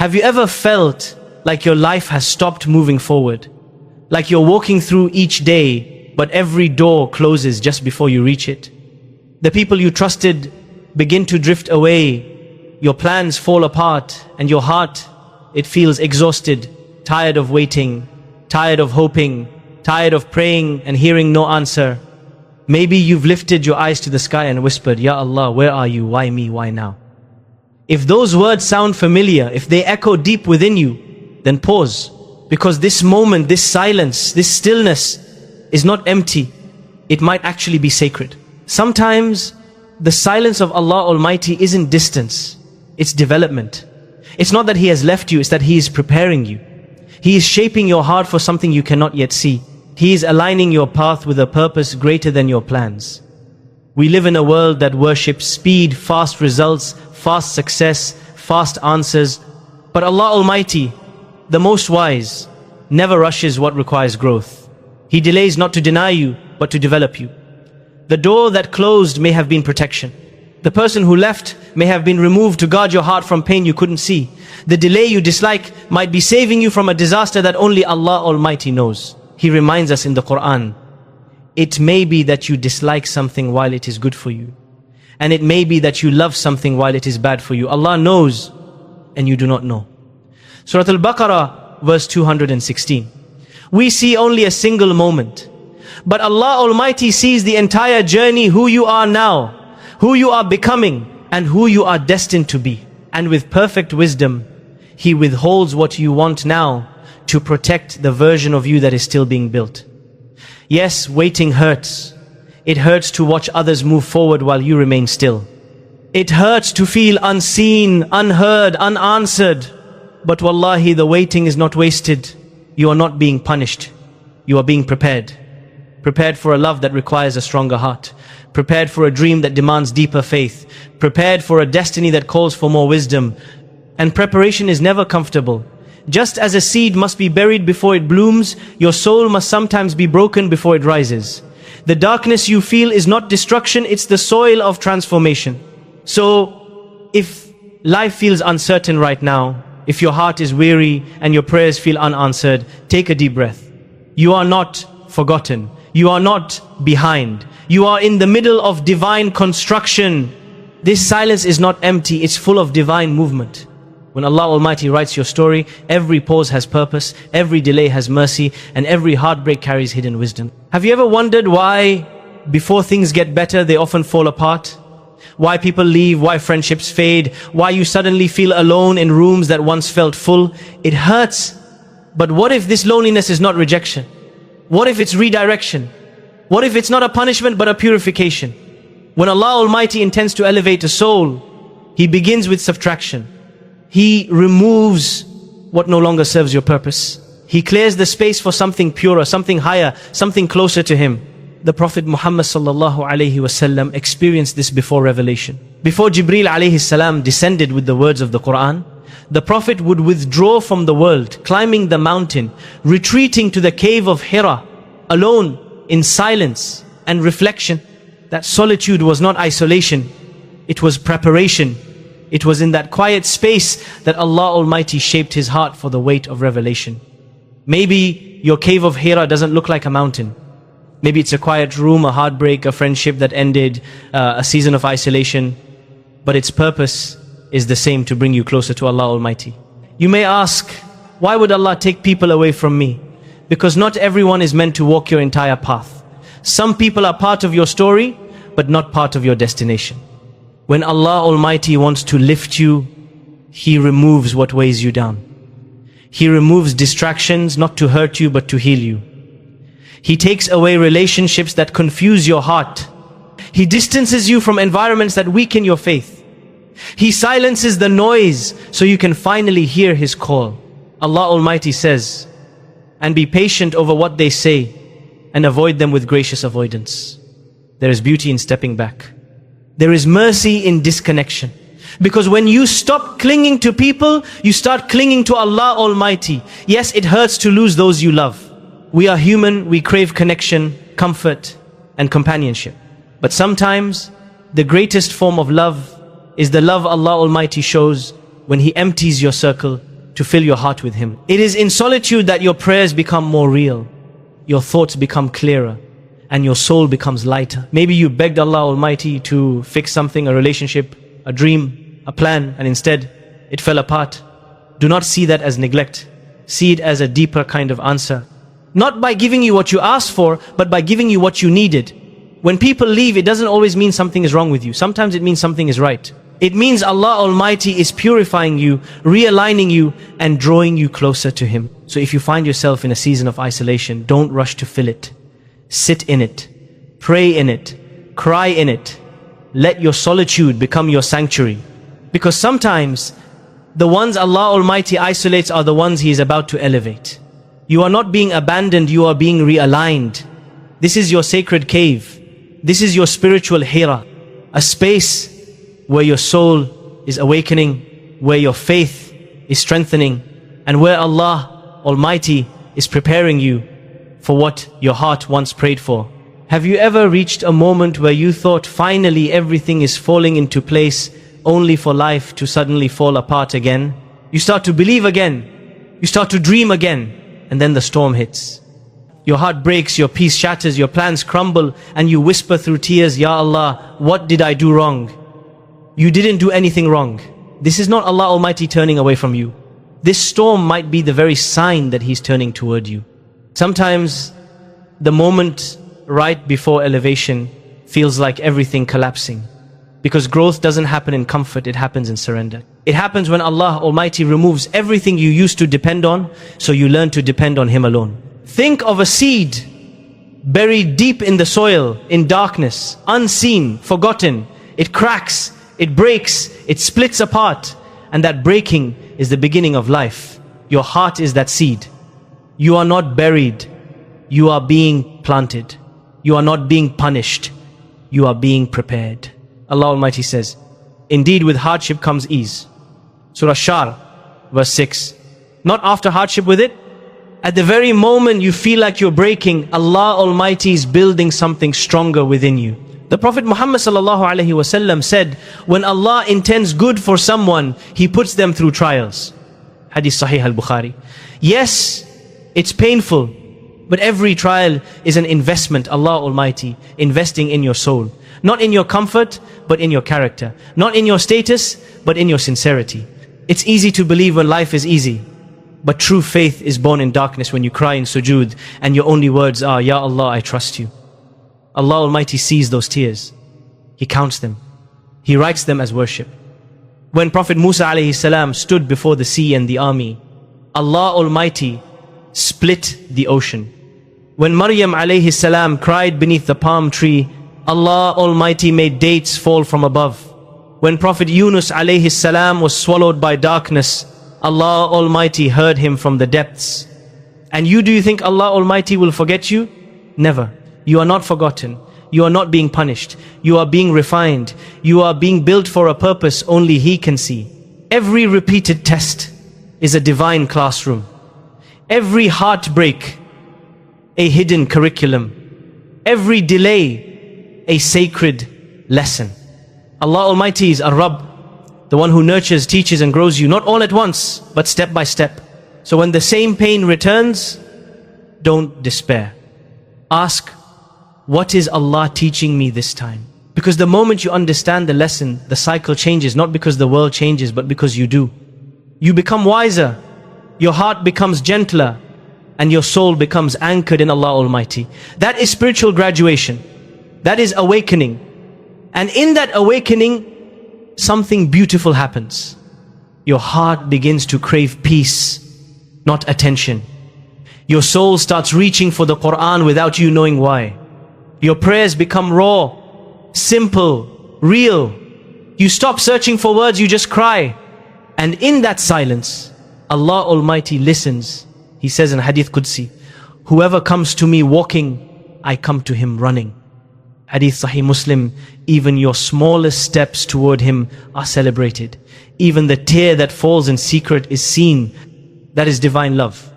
Have you ever felt like your life has stopped moving forward? Like you're walking through each day, but every door closes just before you reach it? The people you trusted begin to drift away, your plans fall apart, and your heart, it feels exhausted, tired of waiting, tired of hoping, tired of praying and hearing no answer. Maybe you've lifted your eyes to the sky and whispered, Ya Allah, where are you? Why me? Why now? If those words sound familiar, if they echo deep within you, then pause. Because this moment, this silence, this stillness is not empty. It might actually be sacred. Sometimes the silence of Allah Almighty isn't distance, it's development. It's not that He has left you, it's that He is preparing you. He is shaping your heart for something you cannot yet see. He is aligning your path with a purpose greater than your plans. We live in a world that worships speed, fast results, fast success, fast answers. But Allah Almighty, the Most Wise, never rushes what requires growth. He delays not to deny you, but to develop you. The door that closed may have been protection. The person who left may have been removed to guard your heart from pain you couldn't see. The delay you dislike might be saving you from a disaster that only Allah Almighty knows. He reminds us in the Quran, it may be that you dislike something while it is good for you. And it may be that you love something while it is bad for you. Allah knows and you do not know. Surah Al-Baqarah, verse 216. We see only a single moment. But Allah Almighty sees the entire journey, who you are now, who you are becoming, and who you are destined to be. And with perfect wisdom, He withholds what you want now to protect the version of you that is still being built. Yes, waiting hurts. It hurts to watch others move forward while you remain still. It hurts to feel unseen, unheard, unanswered. But wallahi, the waiting is not wasted. You are not being punished. You are being prepared. Prepared for a love that requires a stronger heart. Prepared for a dream that demands deeper faith. Prepared for a destiny that calls for more wisdom. And preparation is never comfortable. Just as a seed must be buried before it blooms, your soul must sometimes be broken before it rises. The darkness you feel is not destruction, it's the soil of transformation. So, if life feels uncertain right now, if your heart is weary and your prayers feel unanswered, take a deep breath. You are not forgotten. You are not behind. You are in the middle of divine construction. This silence is not empty, it's full of divine movement. When Allah Almighty writes your story, every pause has purpose, every delay has mercy, and every heartbreak carries hidden wisdom. Have you ever wondered why, before things get better, they often fall apart? Why people leave, why friendships fade, why you suddenly feel alone in rooms that once felt full? It hurts. But what if this loneliness is not rejection? What if it's redirection? What if it's not a punishment but a purification? When Allah Almighty intends to elevate a soul, He begins with subtraction. He removes what no longer serves your purpose. He clears the space for something purer, something higher, something closer to Him. The Prophet Muhammad sallallahu alaihi wasallam experienced this before revelation. Before Jibreel alayhi salam descended with the words of the Quran, the Prophet would withdraw from the world, climbing the mountain, retreating to the cave of Hira, alone, in silence and reflection. That solitude was not isolation, it was preparation. It was in that quiet space that Allah Almighty shaped his heart for the weight of revelation. Maybe your cave of Hira doesn't look like a mountain. Maybe it's a quiet room, a heartbreak, a friendship that ended, a season of isolation. But its purpose is the same, to bring you closer to Allah Almighty. You may ask, why would Allah take people away from me? Because not everyone is meant to walk your entire path. Some people are part of your story, but not part of your destination. When Allah Almighty wants to lift you, He removes what weighs you down. He removes distractions, not to hurt you, but to heal you. He takes away relationships that confuse your heart. He distances you from environments that weaken your faith. He silences the noise so you can finally hear His call. Allah Almighty says, and be patient over what they say, and avoid them with gracious avoidance. There is beauty in stepping back. There is mercy in disconnection. Because when you stop clinging to people, you start clinging to Allah Almighty. Yes, it hurts to lose those you love. We are human, we crave connection, comfort, and companionship. But sometimes, the greatest form of love is the love Allah Almighty shows when He empties your circle to fill your heart with Him. It is in solitude that your prayers become more real, your thoughts become clearer, and your soul becomes lighter. Maybe you begged Allah Almighty to fix something, a relationship, a dream, a plan, and instead it fell apart. Do not see that as neglect. See it as a deeper kind of answer. Not by giving you what you asked for, but by giving you what you needed. When people leave, it doesn't always mean something is wrong with you. Sometimes it means something is right. It means Allah Almighty is purifying you, realigning you, and drawing you closer to Him. So if you find yourself in a season of isolation, don't rush to fill it. Sit in it. Pray in it. Cry in it. Let your solitude become your sanctuary. Because sometimes, the ones Allah Almighty isolates are the ones He is about to elevate. You are not being abandoned, you are being realigned. This is your sacred cave. This is your spiritual hira. A space where your soul is awakening, where your faith is strengthening, and where Allah Almighty is preparing you for what your heart once prayed for. Have you ever reached a moment where you thought finally everything is falling into place, only for life to suddenly fall apart again? You start to believe again, you start to dream again, and then the storm hits. Your heart breaks, your peace shatters, your plans crumble, and you whisper through tears, Ya Allah, what did I do wrong? You didn't do anything wrong. This is not Allah Almighty turning away from you. This storm might be the very sign that He's turning toward you. Sometimes the moment right before elevation feels like everything collapsing. Because growth doesn't happen in comfort, it happens in surrender. It happens when Allah Almighty removes everything you used to depend on, so you learn to depend on Him alone. Think of a seed buried deep in the soil, in darkness, unseen, forgotten. It cracks, it breaks, it splits apart, and that breaking is the beginning of life. Your heart is that seed. You are not buried, you are being planted. You are not being punished, you are being prepared. Allah Almighty says, indeed with hardship comes ease. Surah Shar, verse 6. Not after hardship with it. At the very moment you feel like you're breaking, Allah Almighty is building something stronger within you. The Prophet Muhammad ﷺ said, when Allah intends good for someone, He puts them through trials. Hadith Sahih al-Bukhari. Yes, it's painful, but every trial is an investment, Allah Almighty investing in your soul. Not in your comfort, but in your character. Not in your status, but in your sincerity. It's easy to believe when life is easy. But true faith is born in darkness when you cry in sujood and your only words are, Ya Allah, I trust you. Allah Almighty sees those tears. He counts them. He writes them as worship. When Prophet Musa alayhi salam stood before the sea and the army, Allah Almighty split the ocean. When Maryam alayhi salam cried beneath the palm tree, Allah Almighty made dates fall from above. When Prophet Yunus alayhi salam was swallowed by darkness, Allah Almighty heard him from the depths. And do you think Allah Almighty will forget you? Never. You are not forgotten. You are not being punished. You are being refined. You are being built for a purpose only He can see. Every repeated test is a divine classroom. Every heartbreak, a hidden curriculum. Every delay, a sacred lesson. Allah Almighty is Ar-Rabb, the one who nurtures, teaches and grows you, not all at once, but step by step. So when the same pain returns, don't despair. Ask, what is Allah teaching me this time? Because the moment you understand the lesson, the cycle changes, not because the world changes, but because you do. You become wiser, your heart becomes gentler, and your soul becomes anchored in Allah Almighty. That is spiritual graduation. That is awakening. And in that awakening, something beautiful happens. Your heart begins to crave peace, not attention. Your soul starts reaching for the Quran without you knowing why. Your prayers become raw, simple, real. You stop searching for words, you just cry. And in that silence, Allah Almighty listens. He says in Hadith Qudsi, whoever comes to me walking, I come to him running. Hadith Sahih Muslim, even your smallest steps toward Him are celebrated. Even the tear that falls in secret is seen. That is divine love.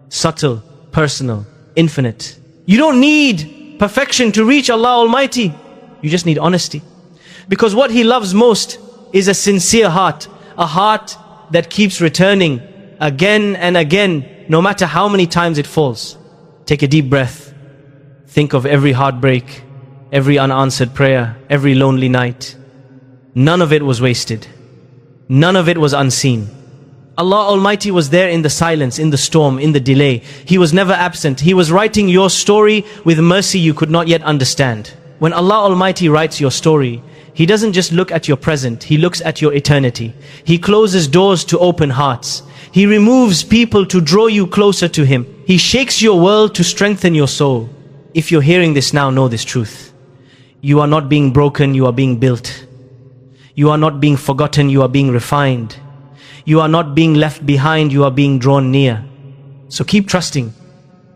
Subtle, personal, infinite. You don't need perfection to reach Allah Almighty. You just need honesty. Because what He loves most is a sincere heart. A heart that keeps returning again and again, no matter how many times it falls. Take a deep breath. Think of every heartbreak, every unanswered prayer, every lonely night. None of it was wasted. None of it was unseen. Allah Almighty was there in the silence, in the storm, in the delay. He was never absent. He was writing your story with mercy you could not yet understand. When Allah Almighty writes your story, He doesn't just look at your present, He looks at your eternity. He closes doors to open hearts. He removes people to draw you closer to Him. He shakes your world to strengthen your soul. If you're hearing this now, know this truth. You are not being broken, you are being built. You are not being forgotten, you are being refined. You are not being left behind, you are being drawn near. So keep trusting,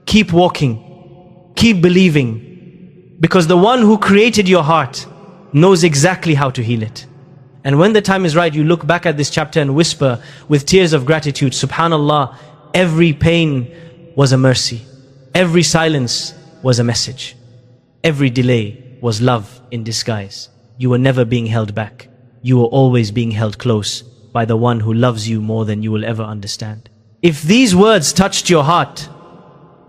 keep walking, keep believing, because the one who created your heart knows exactly how to heal it. And when the time is right, you look back at this chapter and whisper with tears of gratitude, Subhanallah, every pain was a mercy. Every silence was a message. Every delay was love in disguise. You were never being held back. You were always being held close by the one who loves you more than you will ever understand. If these words touched your heart,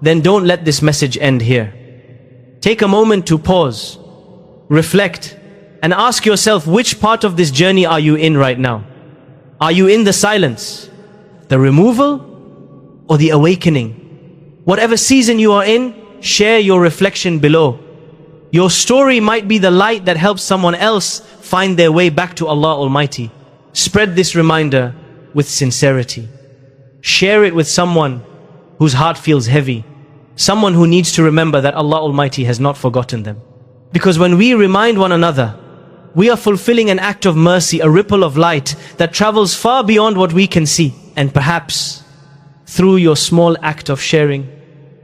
then don't let this message end here. Take a moment to pause, reflect, and ask yourself, which part of this journey are you in right now? Are you in the silence, the removal, or the awakening? Whatever season you are in, share your reflection below. Your story might be the light that helps someone else find their way back to Allah Almighty. Spread this reminder with sincerity. Share it with someone whose heart feels heavy, someone who needs to remember that Allah Almighty has not forgotten them. Because when we remind one another, we are fulfilling an act of mercy, a ripple of light that travels far beyond what we can see. And perhaps, through your small act of sharing,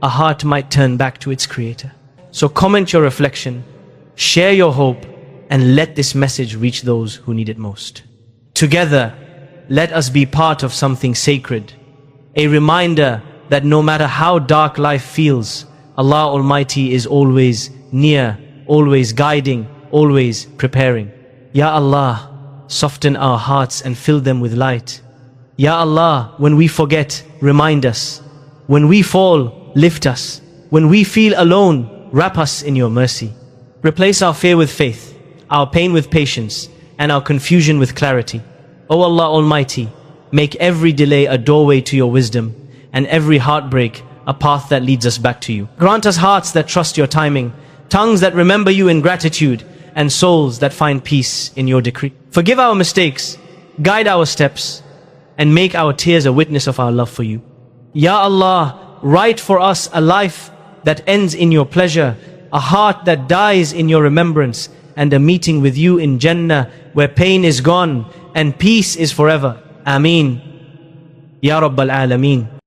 a heart might turn back to its Creator. So comment your reflection, share your hope, and let this message reach those who need it most. Together, let us be part of something sacred, a reminder that no matter how dark life feels, Allah Almighty is always near, always guiding, always preparing. Ya Allah, soften our hearts and fill them with light. Ya Allah, when we forget, remind us. When we fall, lift us. When we feel alone, wrap us in your mercy. Replace our fear with faith, our pain with patience, and our confusion with clarity. O Allah Almighty, make every delay a doorway to your wisdom, and every heartbreak a path that leads us back to you. Grant us hearts that trust your timing, tongues that remember you in gratitude, and souls that find peace in your decree. Forgive our mistakes, guide our steps, and make our tears a witness of our love for you. Ya Allah, write for us a life that ends in your pleasure, a heart that dies in your remembrance, and a meeting with you in Jannah where pain is gone and peace is forever. Ameen. Ya Rabbal Alameen.